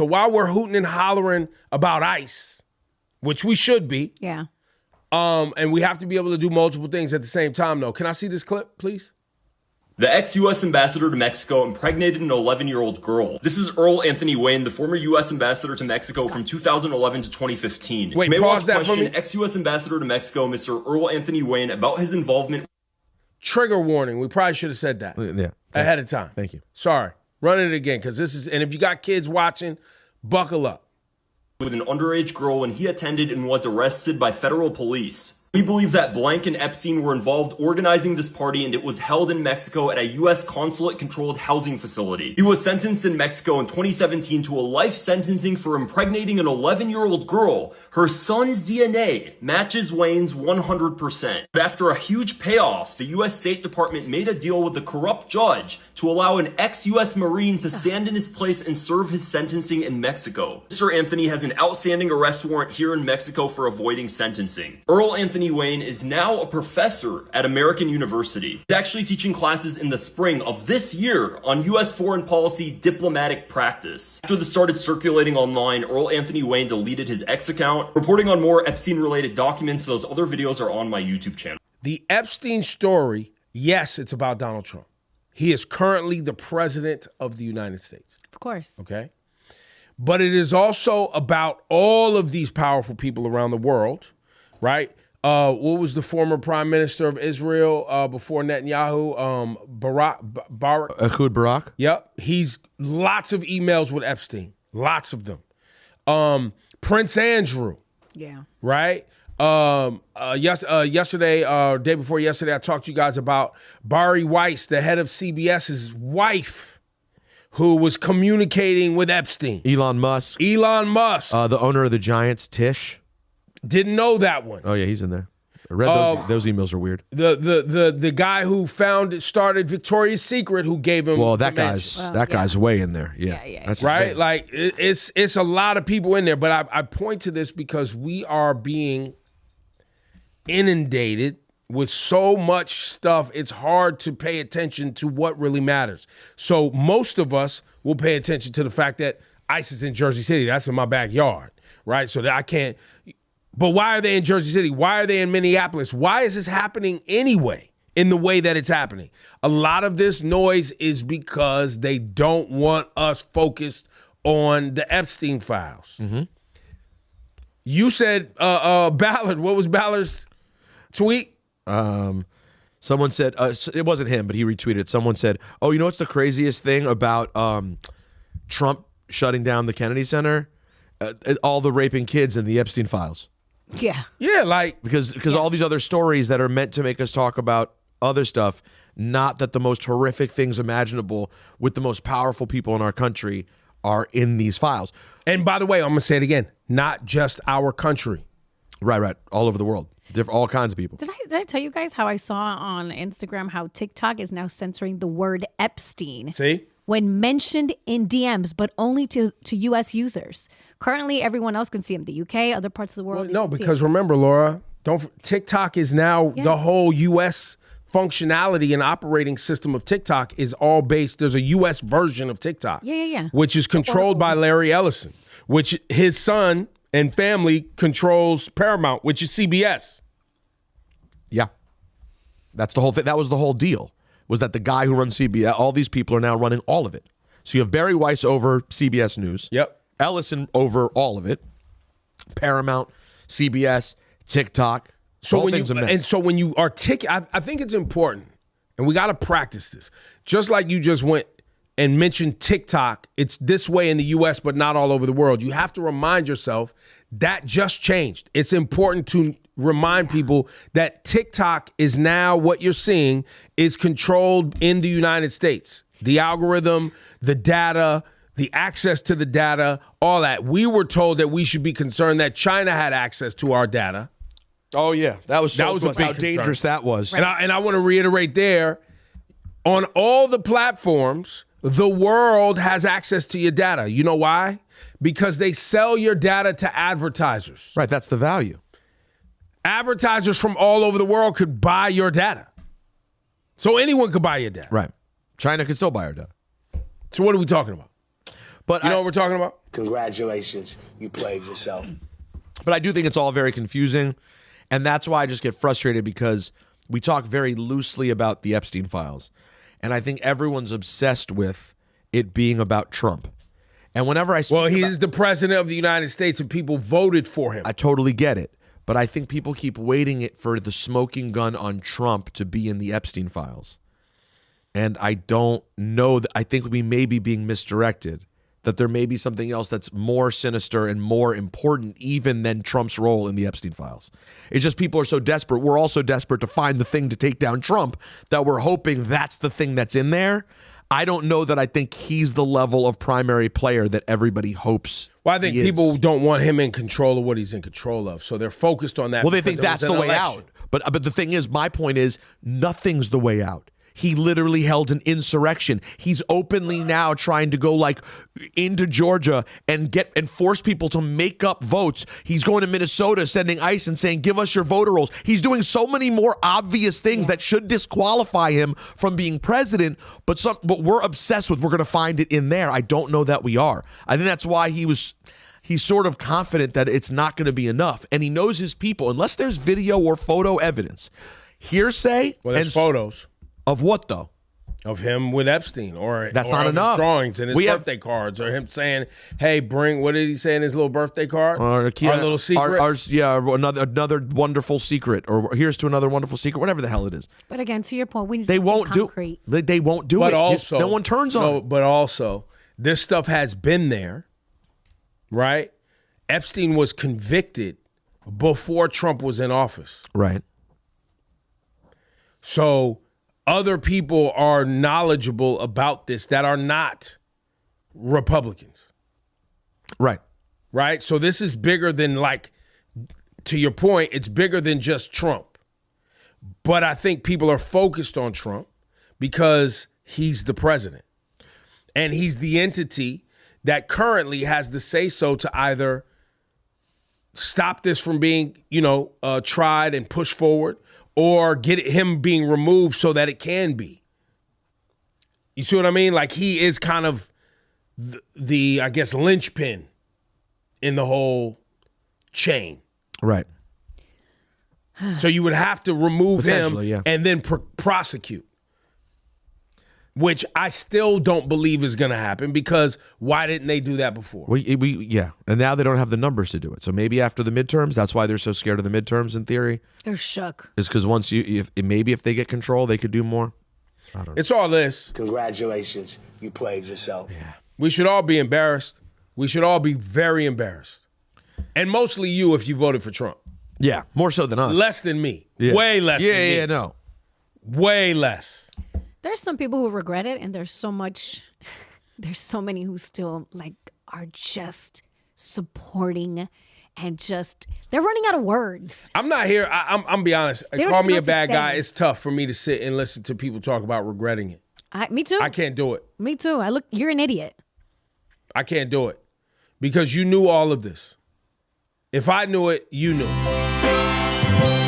So while we're hooting and hollering about ICE, which we should be, yeah, and we have to be able to do multiple things at the same time, though. Can I see this clip, please? The ex-U.S. ambassador to Mexico impregnated an 11-year-old girl. This is Earl Anthony Wayne, the former U.S. ambassador to Mexico from 2011 to 2015. Wait, pause that for me. Ex-U.S. ambassador to Mexico, Mr. Earl Anthony Wayne, about his involvement. Trigger warning. We probably should have said that ahead of time. Thank you. Sorry. Run it again, because this is, and if you got kids watching, buckle up. With an underage girl when he attended and was arrested by federal police. We believe that Blank and Epstein were involved organizing this party, and it was held in Mexico at a U.S. consulate-controlled housing facility. He was sentenced in Mexico in 2017 to a life sentencing for impregnating an 11-year-old girl. Her son's DNA matches Wayne's 100%. But after a huge payoff, the U.S. State Department made a deal with the corrupt judge to allow an ex-U.S. Marine to stand in his place and serve his sentencing in Mexico. Mr. Anthony has an outstanding arrest warrant here in Mexico for avoiding sentencing. Earl Anthony Wayne is now a professor at American University. He's actually teaching classes in the spring of this year on U.S. foreign policy diplomatic practice. After this started circulating online, Earl Anthony Wayne deleted his X account. Reporting on more Epstein-related documents, those other videos are on my YouTube channel. The Epstein story, yes, it's about Donald Trump. He is currently the president of the United States. of course. Okay? But it is also about all of these powerful people around the world, right? What was the former prime minister of Israel before Netanyahu? Barak? Ehud Barak? Yep. He's lots of emails with Epstein. Lots of them. Prince Andrew. Yeah. Right? Yesterday, day before yesterday, I talked to you guys about Bari Weiss, the head of CBS's wife, who was communicating with Epstein. Elon Musk. The owner of the Giants, Tish. Didn't know that one. Oh, yeah, he's in there. I read those emails are weird. The guy who started Victoria's Secret, who gave him. Well, that guy's way in there. Yeah. That's right. Like it's a lot of people in there, but I point to this because we are being inundated with so much stuff. It's hard to pay attention to what really matters. So most of us will pay attention to the fact that ICE is in Jersey City. That's in my backyard, right? So that I can't. But why are they in Jersey City? Why are they in Minneapolis? Why is this happening anyway in the way that it's happening? A lot of this noise is because they don't want us focused on the Epstein Files. Mm-hmm. You said, Ballard, what was Ballard's tweet? Someone said, it wasn't him, but he retweeted it. Someone said, oh, you know what's the craziest thing about Trump shutting down the Kennedy Center? All the raping kids in the Epstein Files. Yeah. Yeah, like. Because all these other stories that are meant to make us talk about other stuff, not that the most horrific things imaginable with the most powerful people in our country are in these files. And by the way, I'm going to say it again, not just our country. Right. All over the world. All kinds of people. Did I tell you guys how I saw on Instagram how TikTok is now censoring the word Epstein? See? When mentioned in DMs, but only to U.S. users. Currently, everyone else can see them. The UK, other parts of the world. Well, no, because remember, Laura, TikTok is now the whole U.S. functionality and operating system of TikTok is all based. There's a U.S. version of TikTok. Yeah. Which is controlled by Larry Ellison, which his son and family controls Paramount, which is CBS. Yeah. That's the whole thing. That was the whole deal. Was that the guy who runs CBS, all these people are now running all of it. So you have Barry Weiss over CBS News. Yep. Ellison over all of it. Paramount, CBS, TikTok. So when you articulate, I think it's important, and we got to practice this. Just like you just went and mentioned TikTok, it's this way in the U.S., but not all over the world. You have to remind yourself that just changed. It's important to remind people that TikTok is now what you're seeing is controlled in the United States. The algorithm, the data, the access to the data, all that. We were told that we should be concerned that China had access to our data. Oh, yeah. That was a big how dangerous that was. Right. And I want to reiterate there, on all the platforms, the world has access to your data. You know why? Because they sell your data to advertisers. Right, that's the value. Advertisers from all over the world could buy your data. So anyone could buy your data. Right. China could still buy our data. So what are we talking about? But You know what we're talking about? Congratulations, you played yourself. But I do think it's all very confusing. And that's why I just get frustrated, because we talk very loosely about the Epstein Files. And I think everyone's obsessed with it being about Trump. And whenever I speak Well, he's the president of the United States and people voted for him. I totally get it. But I think people keep waiting it for the smoking gun on Trump to be in the Epstein Files. And I don't know. I think we may be being misdirected, that there may be something else that's more sinister and more important even than Trump's role in the Epstein Files. It's just people are so desperate. We're also desperate to find the thing to take down Trump that we're hoping that's the thing that's in there. I don't know that I think he's the level of primary player that everybody hopes. Well, I think people don't want him in control of what he's in control of. So they're focused on that. Well, they think that's the way out. But the thing is, my point is, nothing's the way out. He literally held an insurrection. He's openly now trying to go like into Georgia and force people to make up votes. He's going to Minnesota, sending ICE and saying, give us your voter rolls. He's doing so many more obvious things that should disqualify him from being president. But we're obsessed with, we're going to find it in there. I don't know that we are. I think that's why he's sort of confident that it's not going to be enough. And he knows his people, unless there's video or photo evidence. Hearsay. Well, there's photos. Of what, though? Of him with Epstein, that's not enough. His drawings and his birthday cards, or him saying, "Hey, bring." What did he say in his little birthday card? Or our little secret. Another wonderful secret, or here's to another wonderful secret, whatever the hell it is. But again, to your point, we need they won't concrete. They won't do but it. Also, no one turns on it. But also, this stuff has been there, right? Epstein was convicted before Trump was in office, right? So other people are knowledgeable about this that are not Republicans. Right. Right? So this is bigger than, like, to your point, it's bigger than just Trump. But I think people are focused on Trump because he's the president. And he's the entity that currently has the say-so to either stop this from being, tried and pushed forward, or get him being removed so that it can be. You see what I mean? Like, he is kind of the I guess, linchpin in the whole chain. Right. So you would have to remove him yeah. and then prosecute, which I still don't believe is going to happen, because why didn't they do that before? Yeah. And now they don't have the numbers to do it. So maybe after the midterms, that's why they're so scared of the midterms in theory. They're shook. Is because once if they get control, they could do more. I don't know. It's all this. Congratulations, you played yourself. Yeah. We should all be embarrassed. We should all be very embarrassed. And mostly you if you voted for Trump. Yeah, more so than us. Less than me. Yeah. Way less than me. Yeah, no. Way less. There's some people who regret it, and there's so many who still are just supporting, and they're running out of words. I'm not here. I'm be honest. Call me a bad guy. It's tough for me to sit and listen to people talk about regretting it. Me too. I can't do it. Me too. You're an idiot. I can't do it because you knew all of this. If I knew it, you knew it.